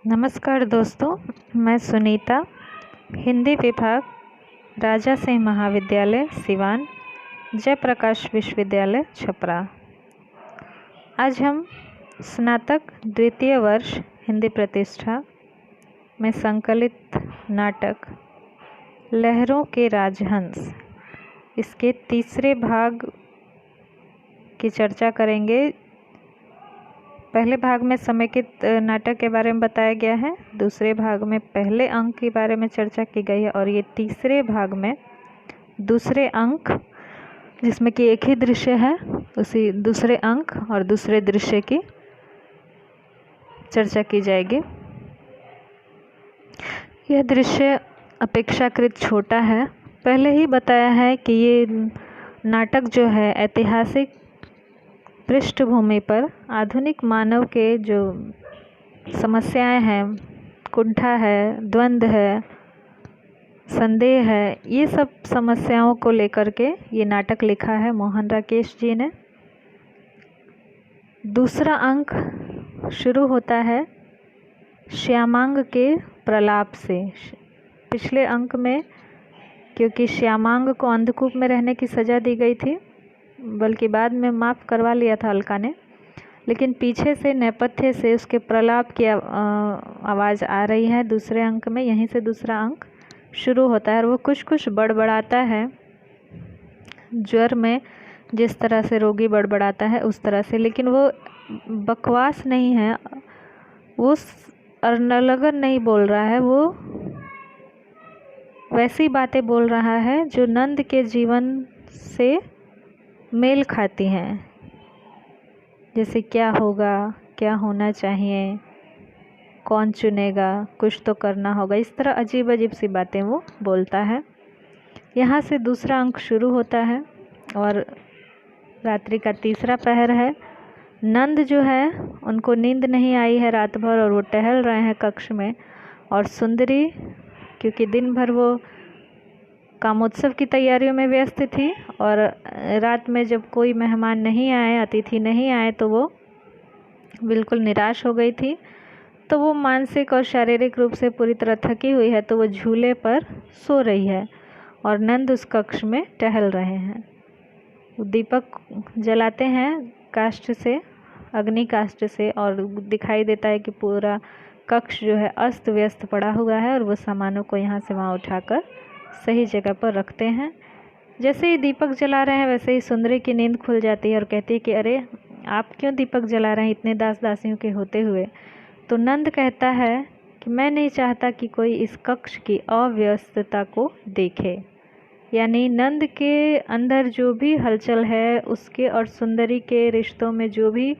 नमस्कार दोस्तों, मैं सुनीता, हिंदी विभाग, राजा सिंह महाविद्यालय सिवान, जयप्रकाश विश्वविद्यालय छपरा। आज हम स्नातक द्वितीय वर्ष हिंदी प्रतिष्ठा में संकलित नाटक लहरों के राजहंस इसके तीसरे भाग की चर्चा करेंगे। पहले भाग में समेकित नाटक के बारे में बताया गया है, दूसरे भाग में पहले अंक के बारे में चर्चा की गई है और ये तीसरे भाग में दूसरे अंक, जिसमें कि एक ही दृश्य है, उसी दूसरे अंक और दूसरे दृश्य की चर्चा की जाएगी। यह दृश्य अपेक्षाकृत छोटा है। पहले ही बताया है कि ये नाटक जो है ऐतिहासिक पृष्ठभूमि पर आधुनिक मानव के जो समस्याएं हैं, कुंठा है, द्वंद्व है, संदेह है, ये सब समस्याओं को लेकर के ये नाटक लिखा है मोहन राकेश जी ने। दूसरा अंक शुरू होता है श्यामांग के प्रलाप से। पिछले अंक में क्योंकि श्यामांग को अंधकूप में रहने की सज़ा दी गई थी, बल्कि बाद में माफ़ करवा लिया था अलका ने, लेकिन पीछे से नेपथ्य से उसके प्रलाप की आवाज़ आ रही है दूसरे अंक में। यहीं से दूसरा अंक शुरू होता है और वो कुछ कुछ बड़बड़ाता है, ज्वर में जिस तरह से रोगी बड़बड़ाता है उस तरह से, लेकिन वो बकवास नहीं है, वो अर्नलगन नहीं बोल रहा है, वो वैसी बातें बोल रहा है जो नंद के जीवन से मेल खाती हैं, जैसे क्या होगा, क्या होना चाहिए, कौन चुनेगा, कुछ तो करना होगा, इस तरह अजीब अजीब सी बातें वो बोलता है। यहाँ से दूसरा अंक शुरू होता है और रात्रि का तीसरा पहर है। नंद जो है उनको नींद नहीं आई है रात भर और वो टहल रहे हैं कक्ष में, और सुंदरी क्योंकि दिन भर वो कामोत्सव की तैयारियों में व्यस्त थी और रात में जब कोई मेहमान नहीं आए, अतिथि नहीं आए, तो वो बिल्कुल निराश हो गई थी। तो वो मानसिक और शारीरिक रूप से पूरी तरह थकी हुई है, तो वो झूले पर सो रही है और नंद उस कक्ष में टहल रहे हैं। वो दीपक जलाते हैं काष्ठ से, अग्नि काष्ठ से, और दिखाई देता है कि पूरा कक्ष जो है अस्त व्यस्त पड़ा हुआ है और वो सामानों को यहाँ से वहाँ उठाकर सही जगह पर रखते हैं। जैसे ही दीपक जला रहे हैं वैसे ही सुंदरी की नींद खुल जाती है और कहती है कि अरे आप क्यों दीपक जला रहे हैं इतने दास दासियों के होते हुए। तो नंद कहता है कि मैं नहीं चाहता कि कोई इस कक्ष की अव्यस्तता को देखे, यानी नंद के अंदर जो भी हलचल है उसके और सुंदरी के रिश्तों में जो भी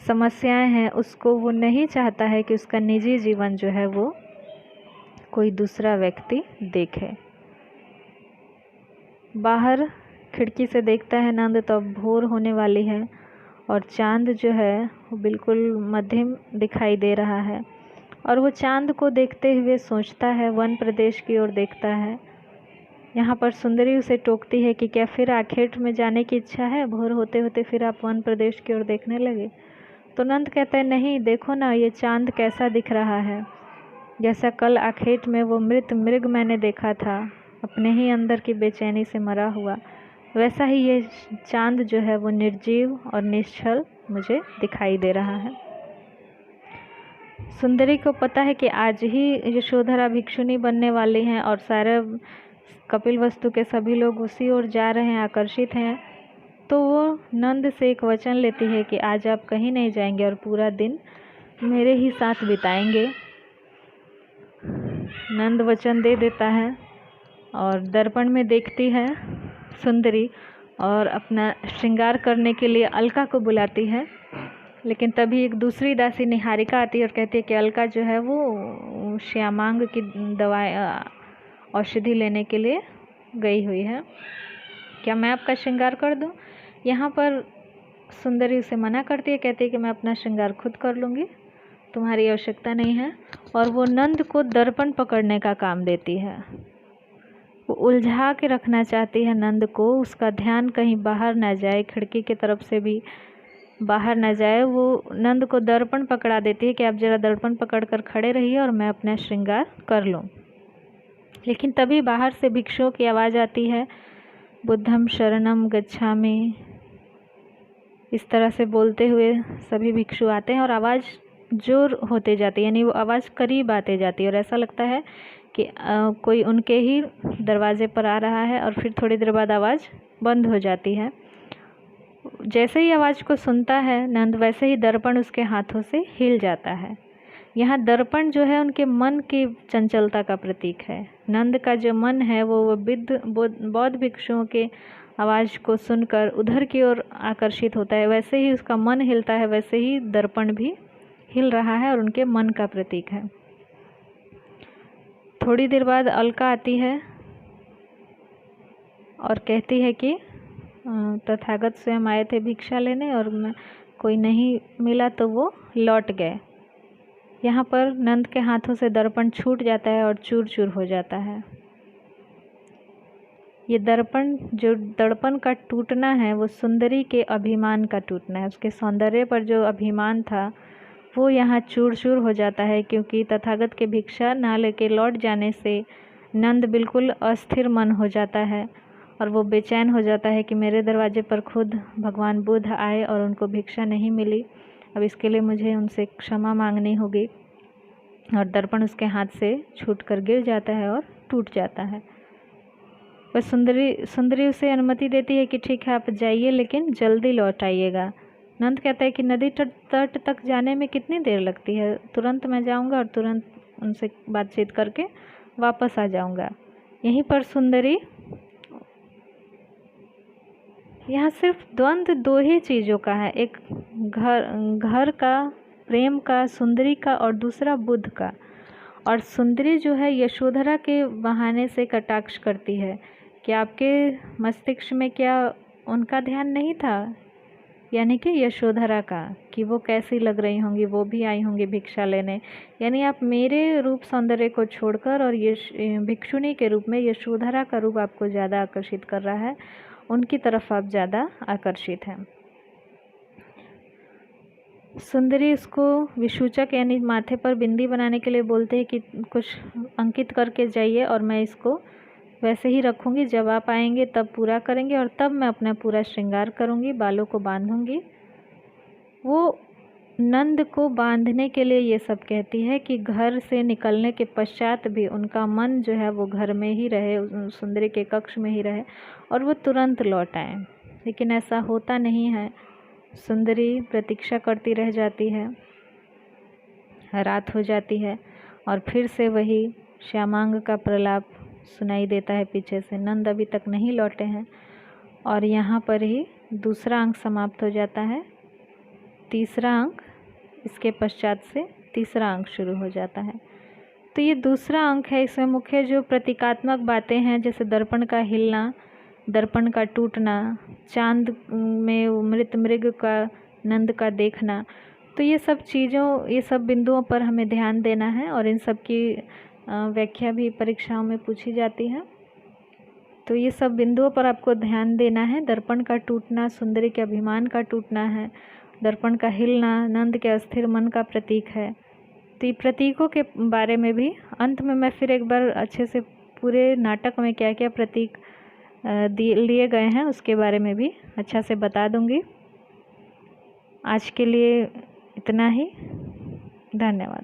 समस्याएं हैं उसको वो नहीं चाहता है कि उसका निजी जीवन जो है वो कोई दूसरा व्यक्ति देखे। बाहर खिड़की से देखता है नंद तो अब भोर होने वाली है और चांद जो है वो बिल्कुल मध्यम दिखाई दे रहा है और वो चांद को देखते हुए सोचता है, वन प्रदेश की ओर देखता है। यहाँ पर सुंदरी उसे टोकती है कि क्या फिर आखेट में जाने की इच्छा है, भोर होते होते फिर आप वन प्रदेश की ओर देखने लगे। तो नंद कहता है नहीं, देखो ना ये चांद कैसा दिख रहा है, जैसा कल आखेट में वो मृत मृग मैंने देखा था, अपने ही अंदर की बेचैनी से मरा हुआ, वैसा ही ये चांद जो है वो निर्जीव और निश्चल मुझे दिखाई दे रहा है। सुंदरी को पता है कि आज ही यशोधरा भिक्षुनी बनने वाली हैं और सारे कपिलवस्तु के सभी लोग उसी ओर जा रहे हैं, आकर्षित हैं। तो वो नंद से एक वचन लेती है कि आज आप कहीं नहीं जाएंगे और पूरा दिन मेरे ही साथ बिताएंगे। नंद वचन दे देता है और दर्पण में देखती है सुंदरी और अपना श्रृंगार करने के लिए अलका को बुलाती है, लेकिन तभी एक दूसरी दासी निहारिका आती है और कहती है कि अलका जो है वो श्यामांग की दवाई औषधि लेने के लिए गई हुई है, क्या मैं आपका श्रृंगार कर दूं। यहाँ पर सुंदरी उसे मना करती है, कहती है कि मैं अपना श्रृंगार खुद कर लूँगी, तुम्हारी आवश्यकता नहीं है, और वो नंद को दर्पण पकड़ने का काम देती है। वो उलझा के रखना चाहती है नंद को, उसका ध्यान कहीं बाहर ना जाए, खिड़की की तरफ से भी बाहर ना जाए, वो नंद को दर्पण पकड़ा देती है कि आप जरा दर्पण पकड़ कर खड़े रहिए और मैं अपना श्रृंगार कर लूँ। लेकिन तभी बाहर से भिक्षुओं की आवाज़ आती है, बुद्धम शरणम गच्छामि। इस तरह से बोलते हुए सभी भिक्षु आते हैं और आवाज़ जोर होते जाती है, यानी वो आवाज़ करीब आते जाती है और ऐसा लगता है कि कोई उनके ही दरवाजे पर आ रहा है। और फिर थोड़ी देर बाद आवाज़ बंद हो जाती है। जैसे ही आवाज़ को सुनता है नंद, वैसे ही दर्पण उसके हाथों से हिल जाता है। यहाँ दर्पण जो है उनके मन की चंचलता का प्रतीक है। नंद का जो मन है वो बौद्ध भिक्षुओं के आवाज़ को सुनकर उधर की ओर आकर्षित होता है। वैसे ही उसका मन हिलता है, वैसे ही दर्पण भी हिल रहा है और उनके मन का प्रतीक है। थोड़ी देर बाद अलका आती है और कहती है कि तथागत स्वयं आए थे भिक्षा लेने और कोई नहीं मिला तो वो लौट गए। यहाँ पर नंद के हाथों से दर्पण छूट जाता है और चूर चूर हो जाता है। ये दर्पण का टूटना है वो सुंदरी के अभिमान का टूटना है। उसके सौंदर्य पर जो अभिमान था वो यहाँ चूर चूर हो जाता है, क्योंकि तथागत के भिक्षा ना लेके लौट जाने से नंद बिल्कुल अस्थिर मन हो जाता है और वो बेचैन हो जाता है कि मेरे दरवाजे पर खुद भगवान बुद्ध आए और उनको भिक्षा नहीं मिली। अब इसके लिए मुझे उनसे क्षमा मांगनी होगी। और दर्पण उसके हाथ से छूटकर गिर जाता है और टूट जाता है। वह सुंदरी उसे अनुमति देती है कि ठीक है आप जाइए, लेकिन जल्दी लौट आइएगा। नंद कहता है कि नदी तट तक जाने में कितनी देर लगती है, तुरंत मैं जाऊंगा और तुरंत उनसे बातचीत करके वापस आ जाऊंगा। यहीं पर सुंदरी, यहाँ सिर्फ द्वंद्व दो ही चीज़ों का है, एक घर का, प्रेम का, सुंदरी का, और दूसरा बुद्ध का। और सुंदरी जो है यशोधरा के बहाने से कटाक्ष करती है कि आपके मस्तिष्क में क्या उनका ध्यान नहीं था, यानी कि यशोधरा का, कि वो कैसी लग रही होंगी, वो भी आई होंगी भिक्षा लेने। यानी आप मेरे रूप सौंदर्य को छोड़कर और भिक्षुणी के रूप में यशोधरा का रूप आपको ज़्यादा आकर्षित कर रहा है, उनकी तरफ आप ज़्यादा आकर्षित हैं। सुंदरी उसको विसूचक यानी माथे पर बिंदी बनाने के लिए बोलते हैं कि कुछ अंकित करके जाइए और मैं इसको वैसे ही रखूँगी, जब आप आएंगे तब पूरा करेंगे और तब मैं अपना पूरा श्रृंगार करूँगी, बालों को बांधूँगी। वो नंद को बांधने के लिए ये सब कहती है कि घर से निकलने के पश्चात भी उनका मन जो है वो घर में ही रहे, सुंदरी के कक्ष में ही रहे और वो तुरंत लौट आए। लेकिन ऐसा होता नहीं है। सुंदरी प्रतीक्षा करती रह जाती है, रात हो जाती है और फिर से वही श्यामांग का प्रलाप सुनाई देता है पीछे से। नंद अभी तक नहीं लौटे हैं और यहाँ पर ही दूसरा अंक समाप्त हो जाता है। तीसरा अंक, इसके पश्चात से तीसरा अंक शुरू हो जाता है। तो ये दूसरा अंक है। इसमें मुख्य जो प्रतीकात्मक बातें हैं, जैसे दर्पण का हिलना, दर्पण का टूटना, चांद में मृत मृग का नंद का देखना, तो ये सब चीज़ों, ये सब बिंदुओं पर हमें ध्यान देना है और इन सब की व्याख्या भी परीक्षाओं में पूछी जाती है। तो ये सब बिंदुओं पर आपको ध्यान देना है। दर्पण का टूटना सुंदरी के अभिमान का टूटना है, दर्पण का हिलना नंद के अस्थिर मन का प्रतीक है। तो ये प्रतीकों के बारे में भी अंत में मैं फिर एक बार अच्छे से पूरे नाटक में क्या क्या प्रतीक लिए गए हैं उसके बारे में भी अच्छा से बता दूंगी। आज के लिए इतना ही। धन्यवाद।